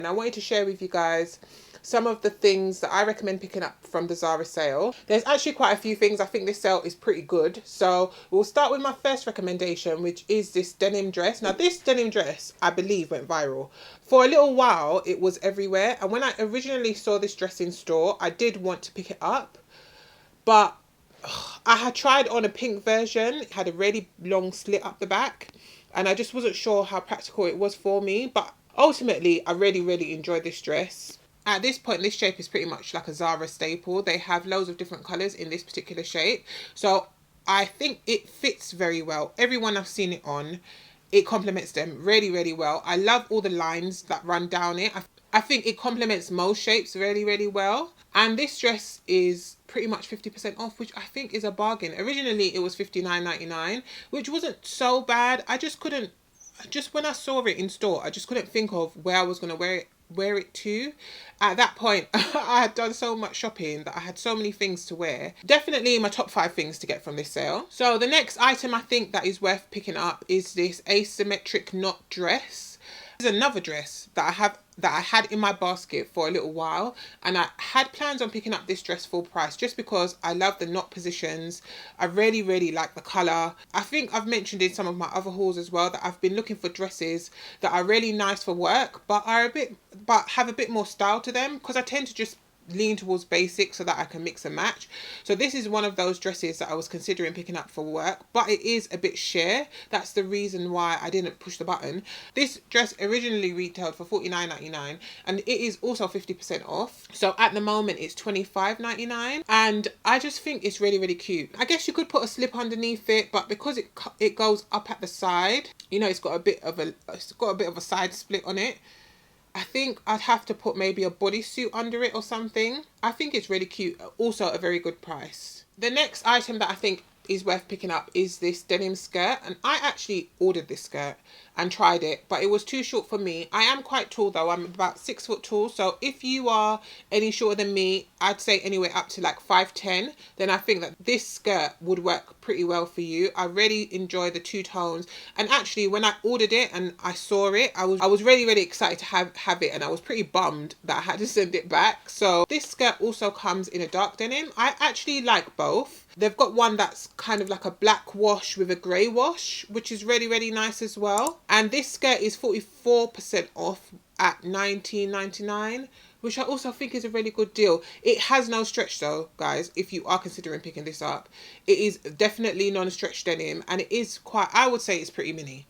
And I wanted to share with you guys some of the things that I recommend picking up from the Zara sale. There's actually quite a few things. I think this sale is pretty good. So we'll start with my first recommendation, which is this denim dress. Now this denim dress, I believe, went viral. For a little while, it was everywhere. And when I originally saw this dress in store, I did want to pick it up. But I had tried on a pink version. It had a really long slit up the back. And I just wasn't sure how practical it was for me. But ultimately, I really enjoyed this dress. At this point, this shape is pretty much like a Zara staple. They have loads of different colours in this particular shape. So I think it fits very well. Everyone I've seen it on, it complements them really well. I love all the lines that run down it. I think it complements most shapes really well. And this dress is pretty much 50% off, which I think is a bargain. Originally, it was $59.99, which wasn't so bad. I just couldn't, when I saw it in store, I just couldn't think of where I was going to wear it to. At that point, I had done so much shopping that I had so many things to wear. Definitely my top 5 things to get from this sale. So the next item I think that is worth picking up is this asymmetric knot dress. This is another dress that I had in my basket for a little while, and I had plans on picking up this dress full price just because I love the knot positions. I really like the colour. I think I've mentioned in some of my other hauls as well that I've been looking for dresses that are really nice for work but have a bit more style to them, because I tend to just lean towards basics so that I can mix and match. So this is one of those dresses that I was considering picking up for work, but it is a bit sheer. That's the reason why I didn't push the button. This dress originally retailed for $49.99 and it is also 50% off. So at the moment it's $25.99, and I just think it's really cute. I guess you could put a slip underneath it, but because it goes up at the side, you know, it's got a bit of a side split on it. I think I'd have to put maybe a bodysuit under it or something. I think it's really cute. Also a very good price. The next item that I think is worth picking up is this denim skirt, and I actually ordered this skirt and tried it, but it was too short for me. I am quite tall though. I'm about 6 foot tall, so if you are any shorter than me, I'd say anywhere up to like 5'10", then I think that this skirt would work pretty well for you. I really enjoy the two tones, and actually when I ordered it and I saw it, I was really excited to have it, and I was pretty bummed that I had to send it back. So this skirt also comes in a dark denim. I actually like both. They've got one that's kind of like a black wash with a grey wash, which is really nice as well. And this skirt is 44% off at $19.99, which I also think is a really good deal. It has no stretch though, guys, if you are considering picking this up. It is definitely non-stretch denim, and it is quite, I would say it's pretty mini.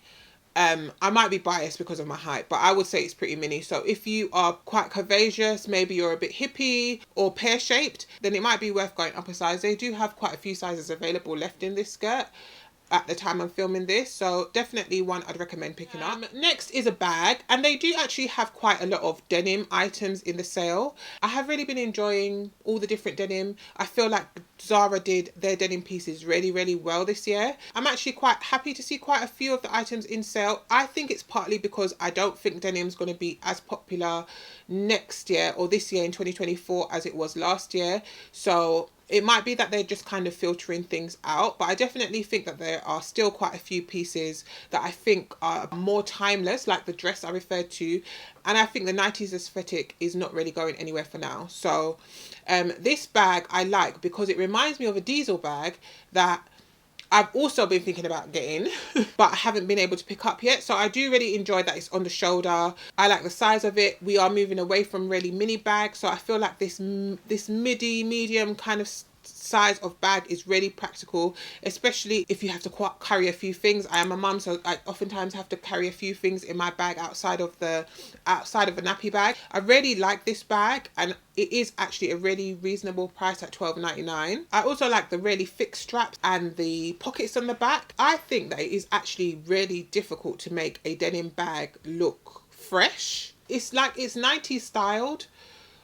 I might be biased because of my height, but I would say it's pretty mini. So if you are quite curvaceous, maybe you're a bit hippie or pear-shaped, then it might be worth going up a size. They do have quite a few sizes available left in this skirt at the time I'm filming this, so definitely one I'd recommend picking up. Next is a bag, and they do actually have quite a lot of denim items in the sale. I have really been enjoying all the different denim. I feel like Zara did their denim pieces really well this year. I'm actually quite happy to see quite a few of the items in sale. I think it's partly because I don't think denim's going to be as popular next year or this year in 2024 as it was last year, so it might be that they're just kind of filtering things out, but I definitely think that there are still quite a few pieces that I think are more timeless, like the dress I referred to, and I think the 90s aesthetic is not really going anywhere for now. So this bag I like because it reminds me of a diesel bag that I've also been thinking about getting, but I haven't been able to pick up yet. So I do really enjoy that it's on the shoulder. I like the size of it. We are moving away from really mini bags, so I feel like this medium kind of size of bag is really practical, especially if you have to carry a few things. I am a mum, so I oftentimes have to carry a few things in my bag outside of a nappy bag. I really like this bag, and it is actually a really reasonable price at $12.99. I also like the really thick straps and the pockets on the back. I think that it is actually really difficult to make a denim bag look fresh. It's like it's 90s styled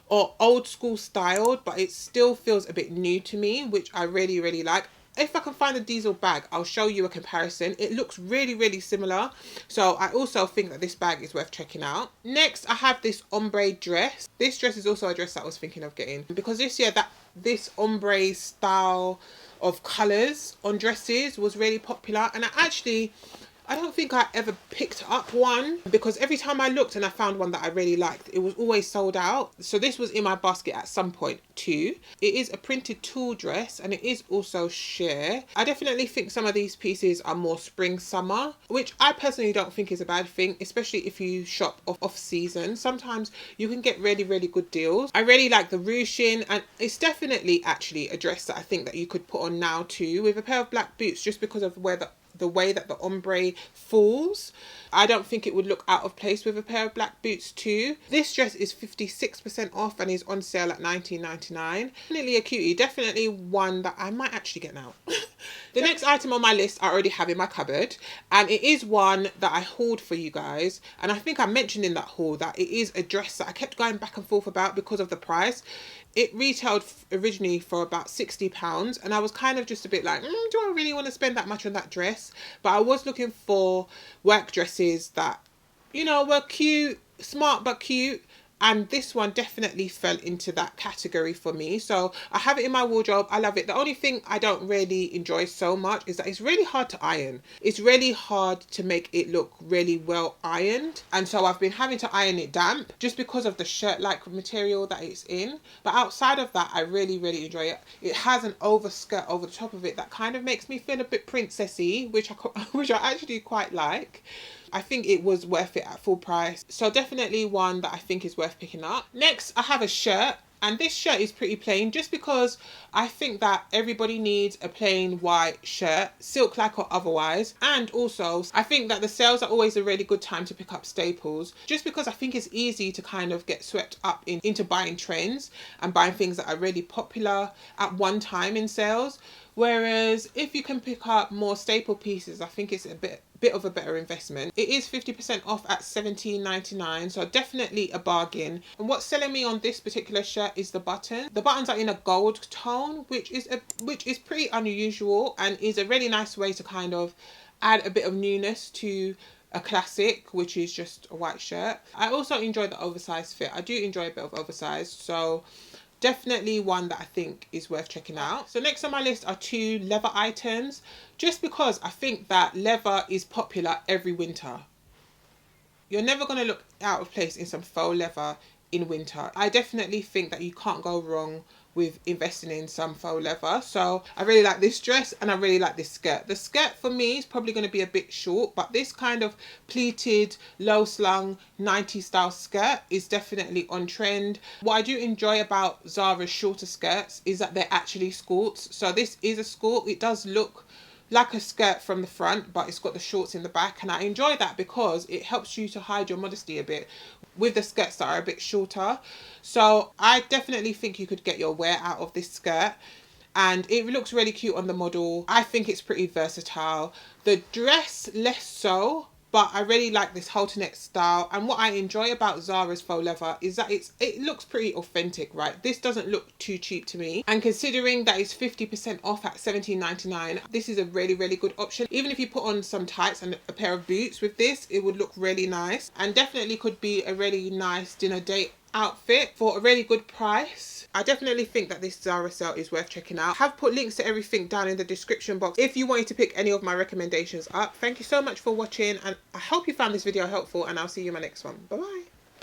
or old school styled, but it still feels a bit new to me, which I really like. If I can find a diesel bag, I'll show you a comparison. It looks really similar, so I also think that this bag is worth checking out. Next, I have this ombre dress. This dress is also a dress that I was thinking of getting, because this year this ombre style of colours on dresses was really popular, and I don't think I ever picked up one because every time I looked and I found one that I really liked, it was always sold out. So this was in my basket at some point too. It is a printed tulle dress and it is also sheer. I definitely think some of these pieces are more spring summer, which I personally don't think is a bad thing, especially if you shop off season. Sometimes you can get really, really good deals. I really like the ruching, and it's definitely actually a dress that I think that you could put on now too with a pair of black boots, just because of where the way that the ombre falls. I don't think it would look out of place with a pair of black boots too. This dress is 56% off and is on sale at $19.99. Definitely a cutie, definitely one that I might actually get now. The next item on my list I already have in my cupboard, and it is one that I hauled for you guys, and I think I mentioned in that haul that it is a dress that I kept going back and forth about because of the price. It retailed originally for about £60, and I was kind of just a bit like, do I really want to spend that much on that dress? But I was looking for work dresses that, you know, were cute, smart but cute. And this one definitely fell into that category for me. So I have it in my wardrobe. I love it. The only thing I don't really enjoy so much is that it's really hard to iron. It's really hard to make it look really well ironed. And so I've been having to iron it damp just because of the shirt-like material that it's in. But outside of that, I really, really enjoy it. It has an overskirt over the top of it that kind of makes me feel a bit princessy, which I actually quite like. I think it was worth it at full price. So definitely one that I think is worth picking up. Next, I have a shirt. And this shirt is pretty plain just because I think that everybody needs a plain white shirt, silk like or otherwise. And also, I think that the sales are always a really good time to pick up staples, just because I think it's easy to kind of get swept up into buying trends and buying things that are really popular at one time in sales. Whereas if you can pick up more staple pieces, I think it's a bit of a better investment. It is 50% off at $17.99, so definitely a bargain. And what's selling me on this particular shirt is the button. The buttons are in a gold tone, which is pretty unusual and is a really nice way to kind of add a bit of newness to a classic, which is just a white shirt. I also enjoy the oversized fit. I do enjoy a bit of oversized, so definitely one that I think is worth checking out. So next on my list are two leather items, just because I think that leather is popular every winter. You're never going to look out of place in some faux leather in winter. I definitely think that you can't go wrong with investing in some faux leather. So I really like this dress and I really like this skirt. The skirt for me is probably going to be a bit short, but this kind of pleated, low slung 90s style skirt is definitely on trend. What I do enjoy about Zara's shorter skirts is that they're actually skirts. So this is a skirt. It does look like a skirt from the front, but it's got the shorts in the back, and I enjoy that because it helps you to hide your modesty a bit with the skirts that are a bit shorter. So I definitely think you could get your wear out of this skirt, and it looks really cute on the model. I think it's pretty versatile. The dress less so, but I really like this halter neck style. And what I enjoy about Zara's faux leather is that it looks pretty authentic, right? This doesn't look too cheap to me. And considering that it's 50% off at $17.99, this is a really, really good option. Even if you put on some tights and a pair of boots with this, it would look really nice. And definitely could be a really nice dinner date outfit for a really good price. I definitely think that this Zara sale is worth checking out. I have put links to everything down in the description box if you wanted to pick any of my recommendations up. Thank you so much for watching, and I hope you found this video helpful, and I'll see you in my next one. Bye bye.